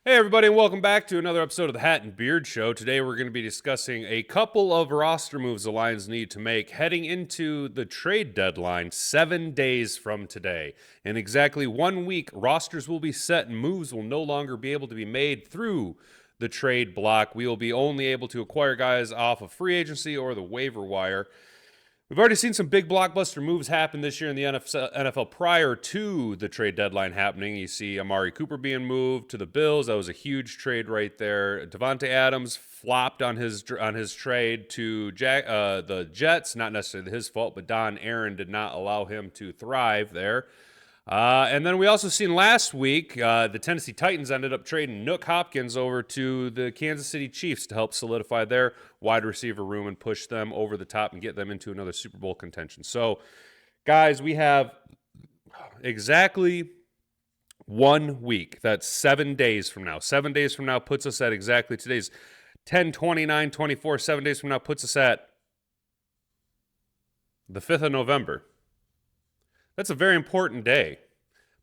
Hey, everybody, and welcome back to another episode of the Hat and Beard Show. Today, we're going to be discussing a couple of roster moves the Lions need to make heading into the trade deadline 7 days from today. In exactly 1 week, rosters will be set and moves will no longer be able to be made through the trade block. We will be only able to acquire guys off of free agency or the waiver wire. We've already seen some big blockbuster moves happen this year in the NFL prior to the trade deadline happening. You see Amari Cooper being moved to the Bills. That was a huge trade right there. Devontae Adams flopped on his trade to the Jets. Not necessarily his fault, but Don Aaron did not allow him to thrive there. And then we also seen last week, the Tennessee Titans ended up trading Nook Hopkins over to the Kansas City Chiefs to help solidify their wide receiver room and push them over the top and get them into another Super Bowl contention. So, guys, we have exactly 1 week. That's 7 days from now. 7 days from now puts us at exactly today's 10/29/24. 7 days from now puts us at the 5th of November. That's a very important day.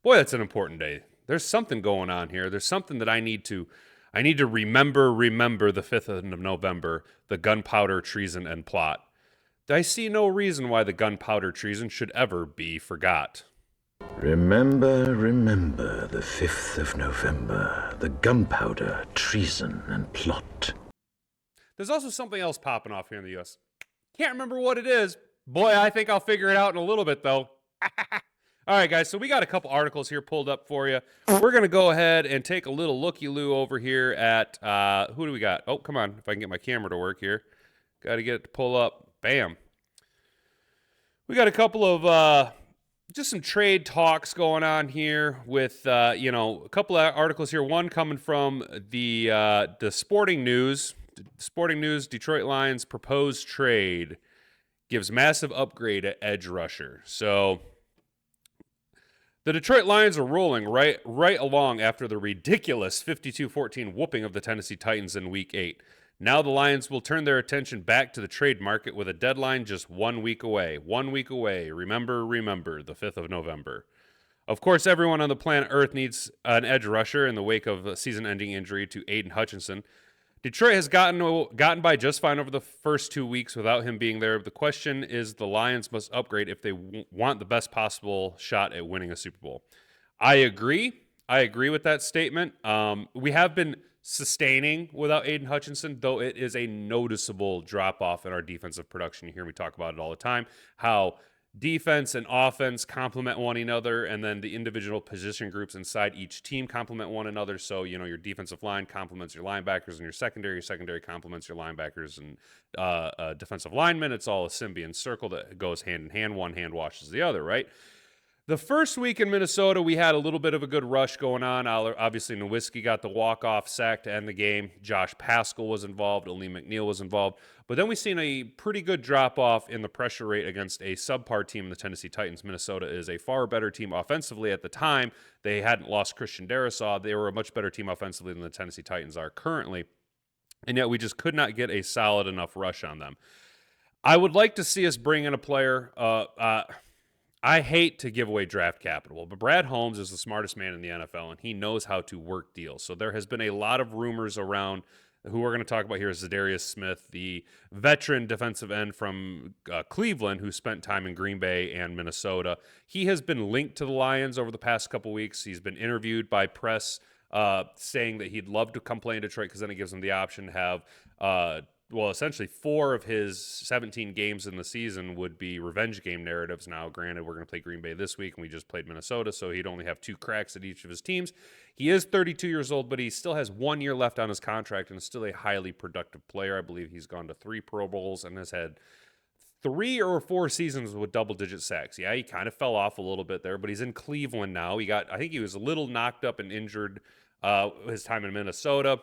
Boy, that's an important day. There's something going on here. There's something that I need to remember the 5th of November, the gunpowder treason and plot. I see no reason why the gunpowder treason should ever be forgot. Remember the 5th of November, the gunpowder treason and plot. There's also something else popping off here in the U.S. Can't remember what it is. Boy, I think I'll figure it out in a little bit, though. All right, guys, so we got a couple articles here pulled up for you. We're going to go ahead and take a little looky-loo over here at, who do we got? Oh, come on, if I can get my camera to work here. Got to get it to pull up. Bam. We got a couple of, just some trade talks going on here with, a couple of articles here. One coming from the Sporting News. Sporting News, Detroit Lions proposed trade gives massive upgrade at edge rusher. So the Detroit Lions are rolling right along after the ridiculous 52-14 whooping of the Tennessee Titans in Week 8. Now the Lions will turn their attention back to the trade market with a deadline just 1 week away. 1 week away. Remember, the 5th of November. Of course, everyone on the planet Earth needs an edge rusher in the wake of a season-ending injury to Aiden Hutchinson. Detroit has gotten by just fine over the first 2 weeks without him being there. The question is the Lions must upgrade if they want the best possible shot at winning a Super Bowl. I agree with that statement. We have been sustaining without Aiden Hutchinson, though it is a noticeable drop-off in our defensive production. You hear me talk about it all the time, how defense and offense complement one another, and then the individual position groups inside each team complement one another. So, your defensive line complements your linebackers, and your secondary complements your linebackers and defensive linemen. It's all a symbiont circle that goes hand in hand. One hand washes the other, right? The first week in Minnesota, we had a little bit of a good rush going on. Obviously, Nowitzki got the walk-off sack to end the game. Josh Paschal was involved. Aleem McNeil was involved. But then we seen a pretty good drop-off in the pressure rate against a subpar team, the Tennessee Titans. Minnesota is a far better team offensively at the time. They hadn't lost Christian Darrisaw. They were a much better team offensively than the Tennessee Titans are currently. And yet we just could not get a solid enough rush on them. I would like to see us bring in a player. I hate to give away draft capital, but Brad Holmes is the smartest man in the NFL, and he knows how to work deals. So there has been a lot of rumors around who we're going to talk about here is Za'Darius Smith, the veteran defensive end from Cleveland who spent time in Green Bay and Minnesota. He has been linked to the Lions over the past couple weeks. He's been interviewed by press saying that he'd love to come play in Detroit because then it gives him the option to have essentially 4 of his 17 games in the season would be revenge game narratives. Now, granted, we're going to play Green Bay this week, and we just played Minnesota, so he'd only have 2 cracks at each of his teams. He is 32 years old, but he still has 1 year left on his contract and is still a highly productive player. I believe he's gone to 3 Pro Bowls and has had 3 or 4 seasons with double-digit sacks. Yeah, he kind of fell off a little bit there, but he's in Cleveland now. I think he was a little knocked up and injured his time in Minnesota.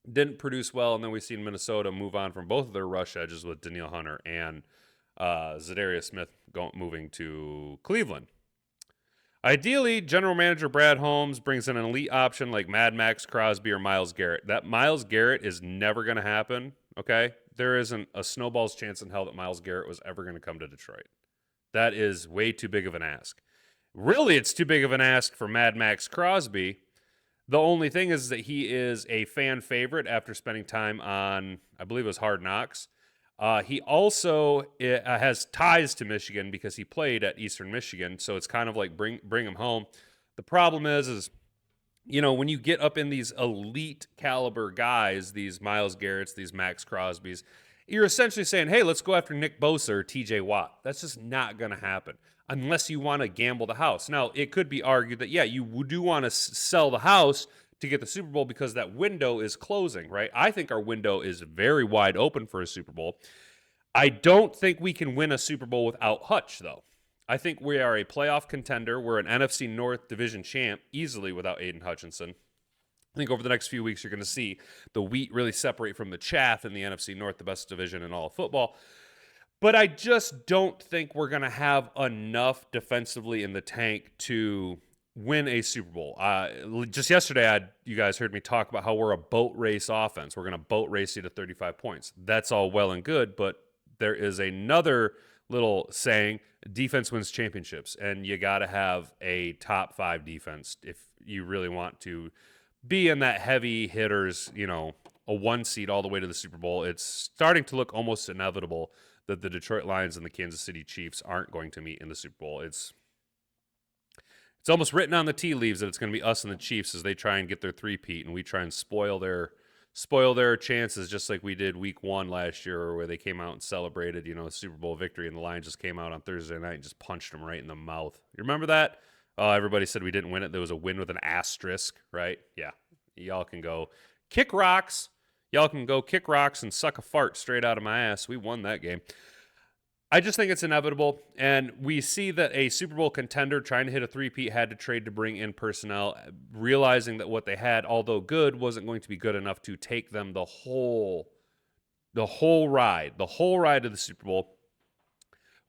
Didn't produce well, and then we've seen Minnesota move on from both of their rush edges with Danielle Hunter and Za'Darius Smith moving to Cleveland. Ideally, general manager Brad Holmes brings in an elite option like Mad Max Crosby or Myles Garrett. That Myles Garrett is never going to happen, okay? There isn't a snowball's chance in hell that Myles Garrett was ever going to come to Detroit. That is way too big of an ask. Really, it's too big of an ask for Mad Max Crosby. The only thing is that he is a fan favorite after spending time on, I believe it was Hard Knocks. He also has ties to Michigan because he played at Eastern Michigan, so it's kind of like bring him home. The problem is when you get up in these elite caliber guys, these Myles Garretts, these Max Crosbys, you're essentially saying, hey, let's go after Nick Bosa or TJ Watt. That's just not going to happen unless you want to gamble the house. Now, it could be argued that, yeah, you do want to sell the house to get the Super Bowl because that window is closing, right? I think our window is very wide open for a Super Bowl. I don't think we can win a Super Bowl without Hutch, though. I think we are a playoff contender. We're an NFC North division champ easily without Aiden Hutchinson. I think over the next few weeks, you're going to see the wheat really separate from the chaff in the NFC North, the best division in all of football. But I just don't think we're going to have enough defensively in the tank to win a Super Bowl. Just yesterday, you guys heard me talk about how we're a boat race offense. We're going to boat race you to 35 points. That's all well and good, but there is another little saying, defense wins championships, and you got to have a top 5 defense if you really want to be in that heavy hitters, a 1 seed all the way to the Super Bowl. It's starting to look almost inevitable that the Detroit Lions and the Kansas City Chiefs aren't going to meet in the Super Bowl. It's almost written on the tea leaves that it's going to be us and the Chiefs as they try and get their three-peat, and we try and spoil their chances just like we did week 1 last year where they came out and celebrated, a Super Bowl victory, and the Lions just came out on Thursday night and just punched them right in the mouth. You remember that? Oh, everybody said we didn't win it. There was a win with an asterisk, right? Yeah. Y'all can go kick rocks. Y'all can go kick rocks and suck a fart straight out of my ass. We won that game. I just think it's inevitable, and we see that a Super Bowl contender trying to hit a three-peat had to trade to bring in personnel, realizing that what they had, although good, wasn't going to be good enough to take them the whole ride of the Super Bowl.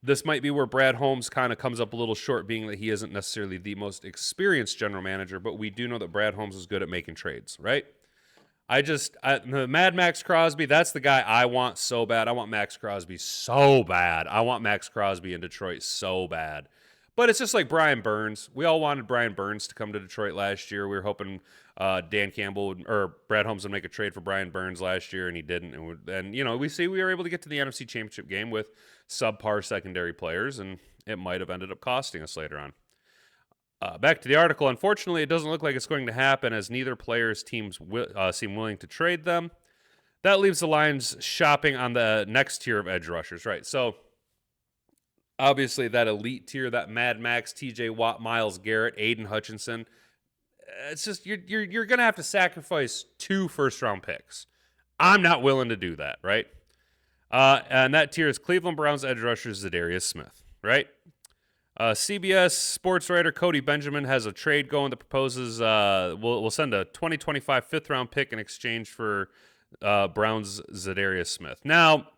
This might be where Brad Holmes kind of comes up a little short, being that he isn't necessarily the most experienced general manager, but we do know that Brad Holmes is good at making trades, right? The Mad Max Crosby, that's the guy I want so bad. I want Max Crosby so bad. I want Max Crosby in Detroit so bad. But it's just like Brian Burns. We all wanted Brian Burns to come to Detroit last year. We were hoping Dan Campbell or Brad Holmes would make a trade for Brian Burns last year, and he didn't. And we were able to get to the NFC Championship game with subpar secondary players, and it might have ended up costing us later on. Back to the article. Unfortunately, it doesn't look like it's going to happen as neither player's teams seem willing to trade them. That leaves the Lions shopping on the next tier of edge rushers, right? So, obviously, that elite tier, that Mad Max, TJ Watt, Myles Garrett, Aiden Hutchinson, it's just you're going to have to sacrifice 2 first-round picks. I'm not willing to do that, right? And that tier is Cleveland Browns edge rusher Za'Darius Smith, right? CBS sports writer Cody Benjamin has a trade going that proposes we'll send a 2025 fifth-round pick in exchange for Browns' Za'Darius Smith. Now,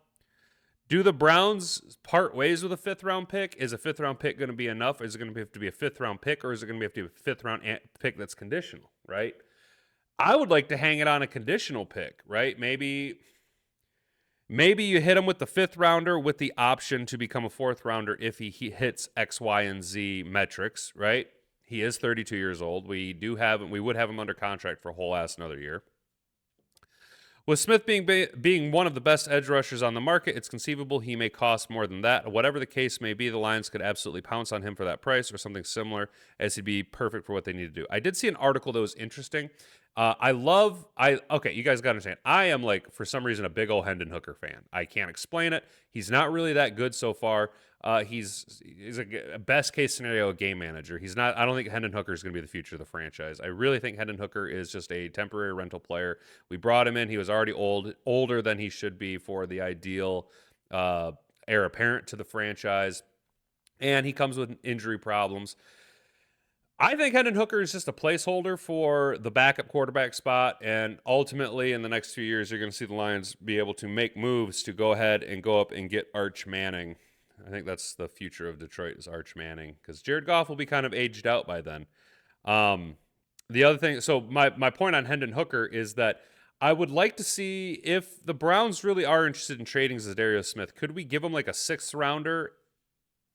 do the Browns part ways with a fifth-round pick? Is a fifth-round pick going to be enough? Is it going to have to be a fifth-round pick, or is it going to have to be a fifth-round pick that's conditional, right? I would like to hang it on a conditional pick, right? Maybe you hit him with the 5th rounder with the option to become a 4th rounder if he hits X, Y, and Z metrics, right? He is 32 years old. We would have him under contract for a whole ass another year. With Smith being one of the best edge rushers on the market, it's conceivable he may cost more than that. Whatever the case may be, the Lions could absolutely pounce on him for that price or something similar, as he'd be perfect for what they need to do. I did see an article that was interesting. Okay, you guys got to understand. I am, for some reason, a big old Hendon Hooker fan. I can't explain it. He's not really that good so far. He's a best case scenario a game manager. He's not. I don't think Hendon Hooker is going to be the future of the franchise. I really think Hendon Hooker is just a temporary rental player. We brought him in. He was already older than he should be for the ideal heir apparent to the franchise, and he comes with injury problems. I think Hendon Hooker is just a placeholder for the backup quarterback spot, and ultimately in the next few years, you're going to see the Lions be able to make moves to go ahead and go up and get Arch Manning. I think that's the future of Detroit is Arch Manning, because Jared Goff will be kind of aged out by then. The other thing, so my point on Hendon Hooker is that I would like to see if the Browns really are interested in trading Za'Darius Smith, could we give him like a 6th rounder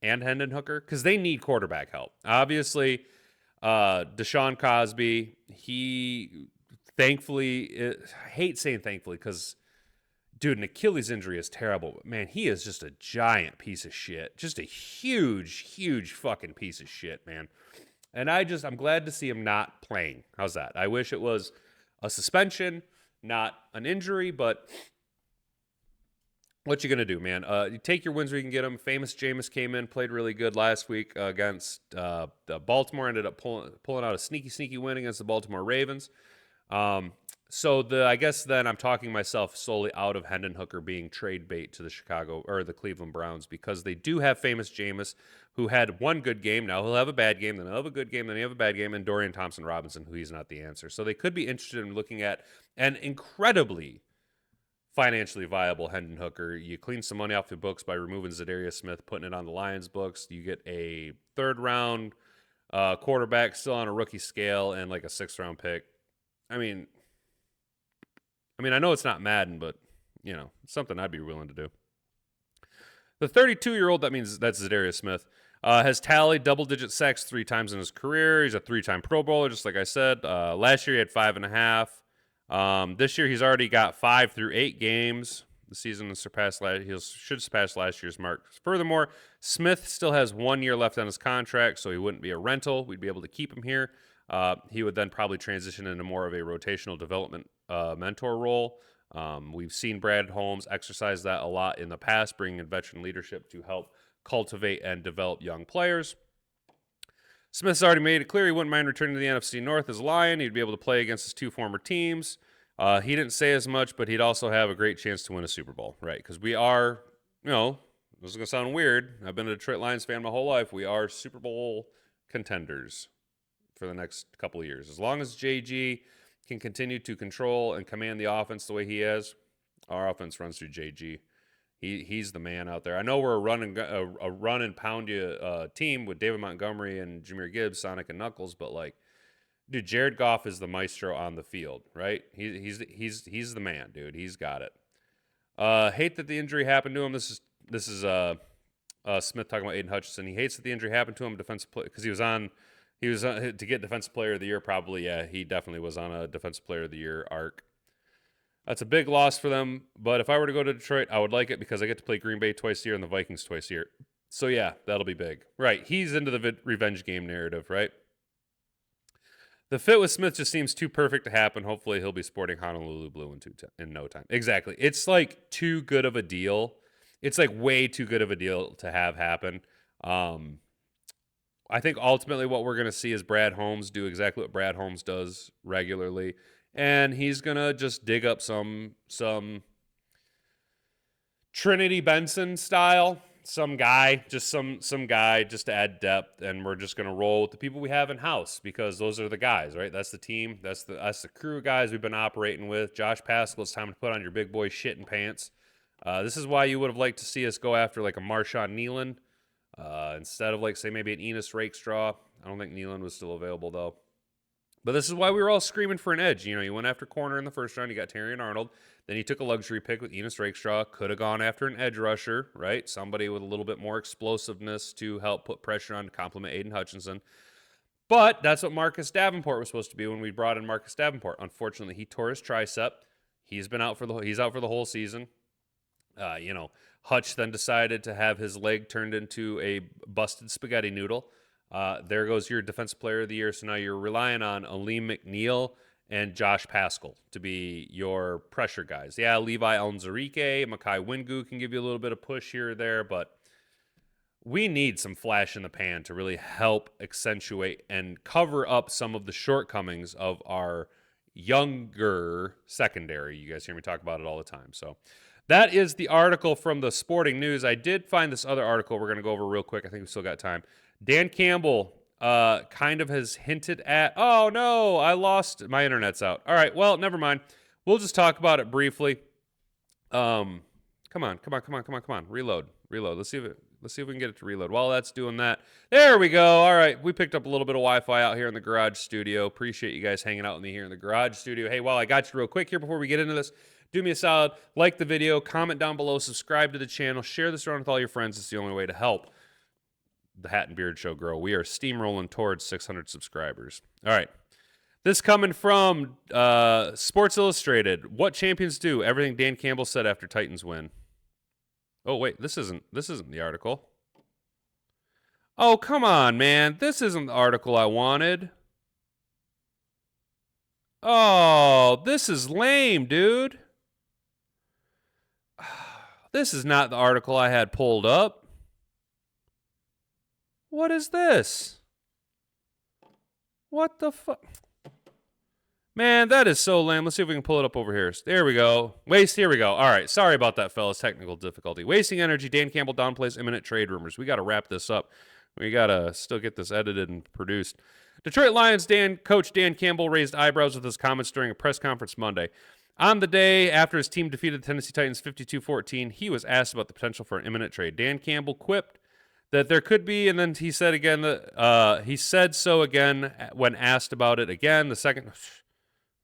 and Hendon Hooker? Because they need quarterback help. Obviously, Deshaun Cosby, he thankfully, I hate saying thankfully because, dude, an Achilles injury is terrible. But man, he is just a giant piece of shit. Just a huge, huge fucking piece of shit, man. And I'm glad to see him not playing. How's that? I wish it was a suspension, not an injury, but what you going to do, man? You take your wins where you can get them. Famous Jameis came in, played really good last week against Baltimore, ended up pulling out a sneaky win against the Baltimore Ravens. I guess then I'm talking myself solely out of Hendon Hooker being trade bait to the Cleveland Browns, because they do have Famous Jameis, who had one good game. Now he'll have a bad game, then he'll have a good game, then he'll have a bad game, and Dorian Thompson-Robinson, who he's not the answer. So they could be interested in looking at an incredibly financially viable Hendon Hooker. You clean some money off the books by removing Za'Darius Smith, putting it on the Lions books. You get a third-round quarterback still on a rookie scale and like a sixth-round pick. I mean, I know it's not Madden, but, it's something I'd be willing to do. The 32-year-old, that's Za'Darius Smith, has tallied double-digit sacks 3 times in his career. He's a 3-time Pro Bowler, just like I said. Last year he had 5.5. This year he's already got 5 through 8 games. The season should surpass last year's mark. Furthermore, Smith still has 1 year left on his contract, so he wouldn't be a rental. We'd be able to keep him here. He would then probably transition into more of a rotational development mentor role. We've seen Brad Holmes exercise that a lot in the past, bringing in veteran leadership to help cultivate and develop young players. Smith's already made it clear he wouldn't mind returning to the NFC North as a Lion. He'd be able to play against his 2 former teams. He didn't say as much, but he'd also have a great chance to win a Super Bowl, right? Because we are, this is going to sound weird. I've been a Detroit Lions fan my whole life. We are Super Bowl contenders for the next couple of years. As long as JG can continue to control and command the offense the way he has, our offense runs through JG. He's the man out there. I know we're a run and pound you team with David Montgomery and Jahmyr Gibbs, Sonic and Knuckles, but dude, Jared Goff is the maestro on the field, right? He's the man, dude. He's got it. Hate that the injury happened to him. This is Smith talking about Aiden Hutchinson. He hates that the injury happened to him, defensive play, because he was on to get Defensive Player of the Year. Probably, yeah, he definitely was on a Defensive Player of the Year arc. That's a big loss for them. But if I were to go to Detroit, I would like it because I get to play Green Bay twice a year and the Vikings twice a year. So yeah, that'll be big. Right, he's into the revenge game narrative, right? The fit with Smith just seems too perfect to happen. Hopefully he'll be sporting Honolulu blue in no time. Exactly. It's like too good of a deal. It's like way too good of a deal to have happen. I think ultimately what we're going to see is Brad Holmes do exactly what Brad Holmes does regularly. And he's going to just dig up some Trinity Benson style. Some guy just to add depth, and we're just going to roll with the people we have in house because those are the guys, right? That's the team. That's the crew of guys we've been operating with. Josh Pascal, it's time to put on your big boy shit and pants. This is why you would have liked to see us go after like a Marshawn Nealon instead of say maybe an Enos Rakestraw. I don't think Nealon was still available though. But this is why we were all screaming for an edge. You went after corner in the first round. You got Terrion Arnold. Then you took a luxury pick with Enos Rakestraw. Could have gone after an edge rusher, right? Somebody with a little bit more explosiveness to help put pressure on to complement Aiden Hutchinson. But that's what Marcus Davenport was supposed to be when we brought in Marcus Davenport. Unfortunately, he tore his tricep. He's out for the whole season. Hutch then decided to have his leg turned into a busted spaghetti noodle. There goes your Defensive Player of the Year. So now you're relying on Aleem McNeil and Josh Pascal to be your pressure guys. Yeah, Levi Alnzarike, Makai Wingu can give you a little bit of push here or there, but we need some flash in the pan to really help accentuate and cover up some of the shortcomings of our younger secondary. You guys hear me talk about it all the time. So that is the article from the Sporting News. I did find this other article we're going to go over real quick. I think we've still got time. Dan Campbell kind of has hinted at, oh no, I lost, my internet's out. All right, well, never mind. We'll just talk about it briefly. Come on. Reload. Let's see if we can get it to reload. While that's doing that, there we go. All right, we picked up a little bit of Wi-Fi out here in the garage studio. Appreciate you guys hanging out with me here in the garage studio. Hey, while I got you real quick here before we get into this, do me a solid, like the video, comment down below, subscribe to the channel, share this around with all your friends. It's the only way to help the Hat and Beard Show grow. We are steamrolling towards 600 subscribers. All right. This coming from Sports Illustrated. What champions do? Everything Dan Campbell said after Titans win. Oh, wait. This isn't the article. Oh, come on, man. This isn't the article I wanted. Oh, this is lame, dude. This is not the article I had pulled up. What is this? What the fuck? Man, that is so lame. Let's see if we can pull it up over here. There we go. Here we go. All right. Sorry about that, fellas. Technical difficulty. Wasting energy. Dan Campbell downplays imminent trade rumors. We got to wrap this up. We got to still get this edited and produced. Detroit Lions coach Dan Campbell raised eyebrows with his comments during a press conference Monday. On the day after his team defeated the Tennessee Titans 52-14, he was asked about the potential for an imminent trade. Dan Campbell quipped that there could be, and then he said again that he said so again when asked about it again. The second,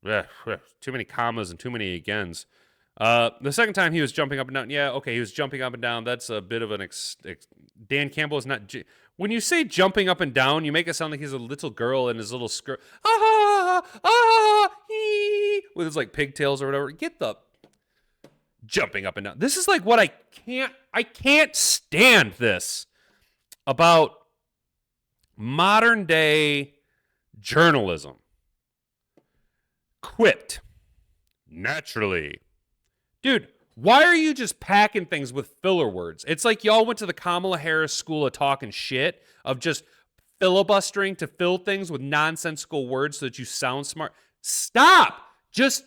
too many commas and too many agains. The second time he was jumping up and down. Yeah, okay, he was jumping up and down. That's a bit of an Dan Campbell is not. When you say jumping up and down, you make it sound like he's a little girl in his little skirt. With his like pigtails or whatever. Get the jumping up and down. This is like what I can't stand this about modern day journalism. Quipped. Naturally. Dude, why are you just packing things with filler words? It's like y'all went to the Kamala Harris school of talking shit, of just filibustering to fill things with nonsensical words so that you sound smart. Stop! Just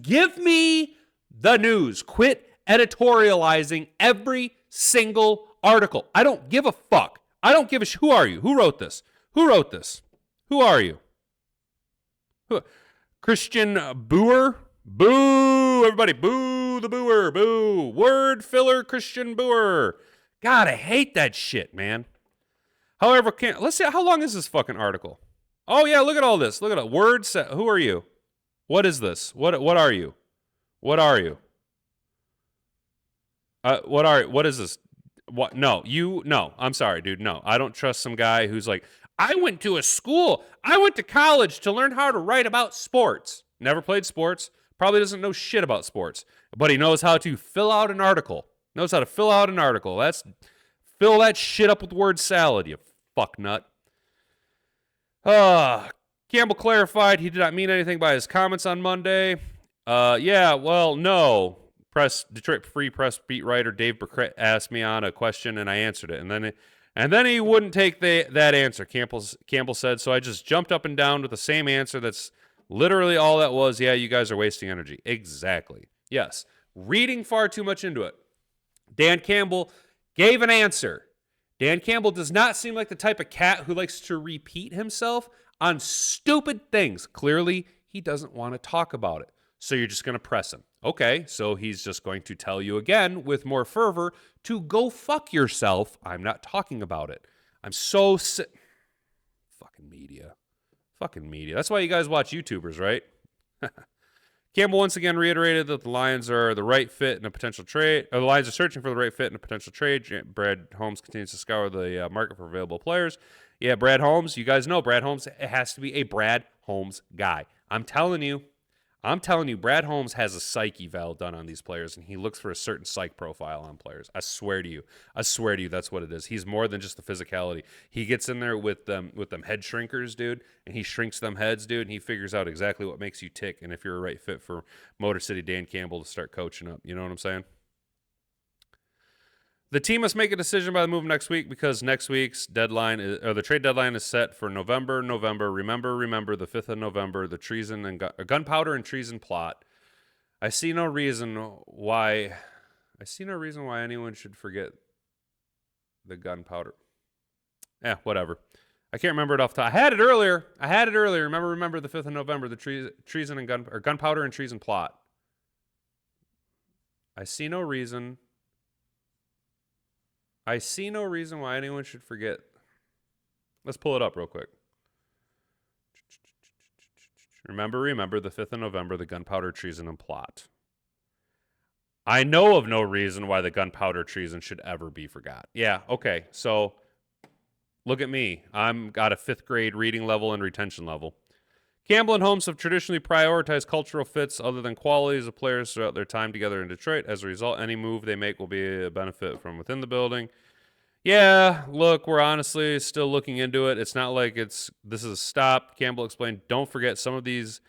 give me the news. Quit editorializing every single article. I don't give a fuck. I don't give a Who are you? Who wrote this? Who wrote this? Who are you? Christian Boer? Boo! Everybody, boo the booer. Boo! Word filler Christian Boer. God, I hate that shit, man. However, let's see, how long is this fucking article? Oh, yeah, look at all this. Look at it. Who are you? What is this? What are you? What are you? What is this? What? No, I'm sorry, dude. No, I don't trust some guy who's like, I went to college to learn how to write about sports. Never played sports. Probably doesn't know shit about sports, but he knows how to fill out an article. Fill that shit up with word salad, you fucknut. Campbell clarified he did not mean anything by his comments on Monday. No. Detroit Free Press beat writer Dave Burkett asked me on a question, and I answered it. And then he wouldn't take that answer, Campbell said, so I just jumped up and down with the same answer. That's literally all that was. Yeah, you guys are wasting energy. Exactly. Yes. Reading far too much into it. Dan Campbell gave an answer. Dan Campbell does not seem like the type of cat who likes to repeat himself on stupid things. Clearly, he doesn't want to talk about it. So you're just going to press him. Okay, so he's just going to tell you again with more fervor to go fuck yourself. I'm not talking about it. I'm so sick. Fucking media. That's why you guys watch YouTubers, right? Campbell once again reiterated that the Lions are the right fit in a potential trade. Or the Lions are searching for the right fit in a potential trade. Brad Holmes continues to scour the market for available players. Yeah, Brad Holmes. You guys know Brad Holmes. It has to be a Brad Holmes guy. I'm telling you, Brad Holmes has a psyche val done on these players, and he looks for a certain psych profile on players. I swear to you, that's what it is. He's more than just the physicality. He gets in there with them head shrinkers, dude, and he shrinks them heads, dude, and he figures out exactly what makes you tick, and if you're a right fit for Motor City Dan Campbell to start coaching up. You know what I'm saying? The team must make a decision by the move next week because next week's deadline, or the trade deadline, is set for November. Remember the 5th of November, the treason and gunpowder and treason plot. I see no reason why anyone should forget the gunpowder. Whatever. I can't remember it off the top. I had it earlier. Remember the 5th of November, the treason and gunpowder and treason plot. I see no reason why anyone should forget. Let's pull it up real quick. Remember the 5th of November, the gunpowder treason and plot. I know of no reason why the gunpowder treason should ever be forgot. Yeah, okay. So Look at me. I'm got a 5th grade reading level and retention level. Campbell and Holmes have traditionally prioritized cultural fits other than qualities of players throughout their time together in Detroit. As a result, any move they make will be a benefit from within the building. Yeah, look, we're honestly still looking into it. It's not like this is a stop. Campbell explained, don't forget some of these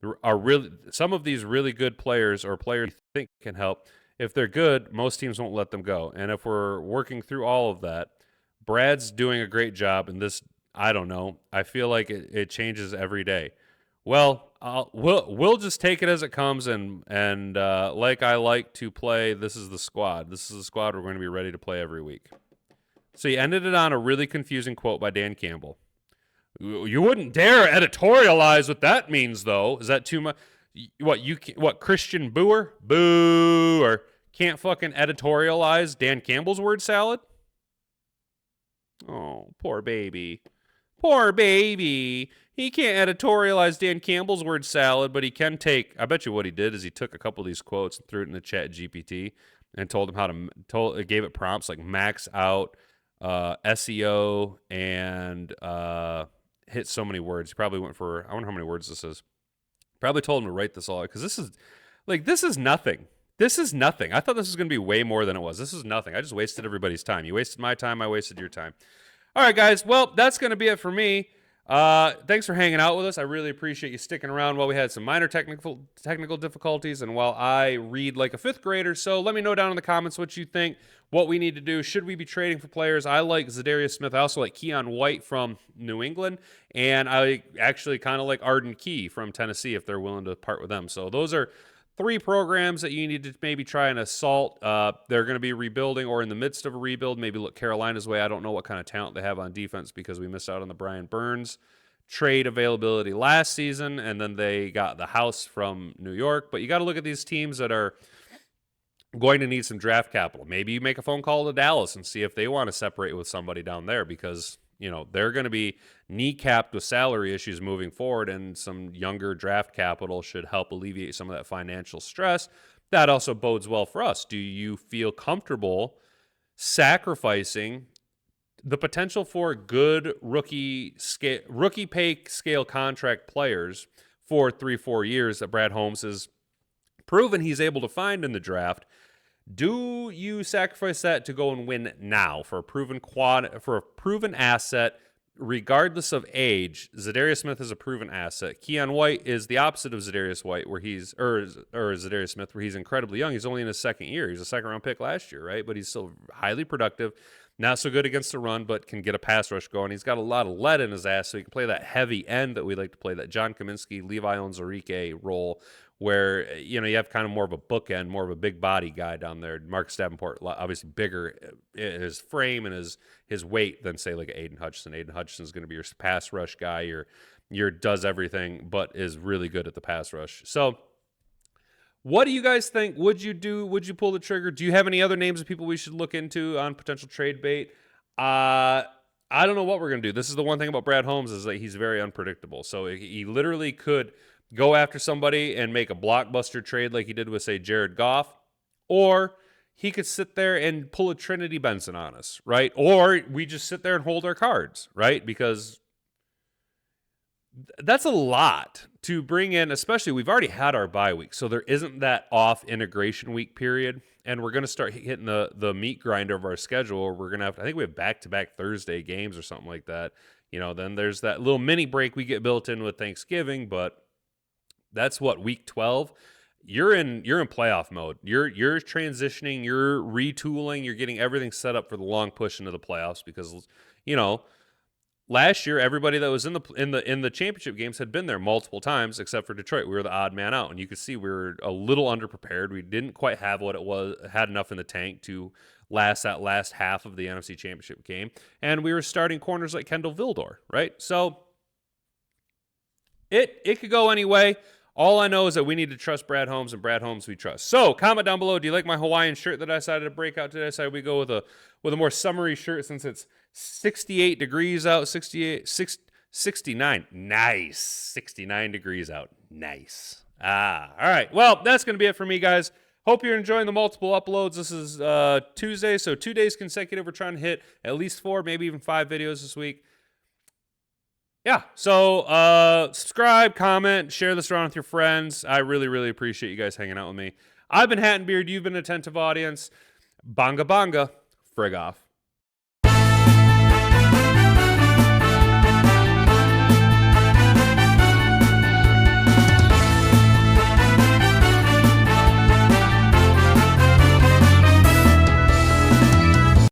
really good players or players you think can help. If they're good, most teams won't let them go. And if we're working through all of that, Brad's doing a great job, and this, I don't know, I feel like it changes every day. Well, we'll just take it as it comes, and like I like to play, this is the squad. This is the squad we're going to be ready to play every week. So he ended it on a really confusing quote by Dan Campbell. You wouldn't dare editorialize what that means, though. Is that too much? What Christian Booer? Boo! Or can't fucking editorialize Dan Campbell's word salad? Oh, poor baby. Poor baby. He can't editorialize Dan Campbell's word salad, but he can take, I bet you what he did is he took a couple of these quotes and threw it in the chat GPT and told him how to, gave it prompts like max out SEO and hit so many words. He probably went for, I wonder how many words this is. Probably told him to write this all out because this is nothing. This is nothing. I thought this was going to be way more than it was. This is nothing. I just wasted everybody's time. You wasted my time. I wasted your time. All right, guys. Well, that's going to be it for me. Thanks for hanging out with us. I really appreciate you sticking around while we had some minor technical difficulties and while I read like a 5th grader. So let me know down in the comments what you think, what we need to do. Should we be trading for players? I like Za'Darius Smith. I also like Keon White from New England. And I actually kind of like Arden Key from Tennessee if they're willing to part with them. So those are 3 programs that you need to maybe try and assault. They're going to be rebuilding or in the midst of a rebuild. Maybe look Carolina's way. I don't know what kind of talent they have on defense because we missed out on the Brian Burns trade availability last season, and then they got the house from New York. But you got to look at these teams that are going to need some draft capital. Maybe you make a phone call to Dallas and see if they want to separate with somebody down there because they're going to be kneecapped with salary issues moving forward, and some younger draft capital should help alleviate some of that financial stress. That also bodes well for us. Do you feel comfortable sacrificing the potential for good rookie pay scale contract players for 3-4 years that Brad Holmes has proven he's able to find in the draft? Do you sacrifice that to go and win now for a proven asset, regardless of age? Za'Darius Smith is a proven asset. Keon White is the opposite of Za'Darius White, where he's or Za'Darius Smith, where he's incredibly young. He's only in his 2nd year. He's a 2nd-round pick last year, right? But he's still highly productive. Not so good against the run, but can get a pass rush going. He's got a lot of lead in his ass, so he can play that heavy end that we like to play, that John Kaminsky, Levi Onwuzurike role, where you have kind of more of a bookend, more of a big body guy down there. Marcus Davenport, obviously bigger in his frame and his weight than say like Aiden Hutchinson. Aiden Hutchinson is going to be your pass rush guy, your does everything, but is really good at the pass rush. So what do you guys think? Would you pull the trigger? Do you have any other names of people we should look into on potential trade bait? I don't know what we're going to do. This is the one thing about Brad Holmes is that he's very unpredictable. So he literally could go after somebody and make a blockbuster trade like he did with, say, Jared Goff, or he could sit there and pull a Trinity Benson on us, right? Or we just sit there and hold our cards, right? Because that's a lot to bring in, especially we've already had our bye week, so there isn't that off integration week period, and we're going to start hitting the meat grinder of our schedule. We're going to have, I think we have back-to-back Thursday games or something like that. Then there's that little mini break we get built in with Thanksgiving, but that's what, week 12. You're in playoff mode. You're transitioning, you're retooling, you're getting everything set up for the long push into the playoffs because last year everybody that was in the championship games had been there multiple times except for Detroit. We were the odd man out, and you could see we were a little underprepared. We didn't quite have had enough in the tank to last that last half of the NFC Championship game, and we were starting corners like Kendall Vildor, right? So it could go any way. All I know is that we need to trust Brad Holmes, and Brad Holmes we trust. So comment down below. Do you like my Hawaiian shirt that I decided to break out today? I decided we go with a more summery shirt since it's 68 degrees out, 69. Nice. 69 degrees out. Nice. All right. Well, that's going to be it for me, guys. Hope you're enjoying the multiple uploads. This is Tuesday, so 2 days consecutive. We're trying to hit at least 4, maybe even 5 videos this week. Yeah, so subscribe, comment, share this around with your friends. I really, really appreciate you guys hanging out with me. I've been Hat and Beard. You've been an attentive audience. Bonga bonga. Frig off.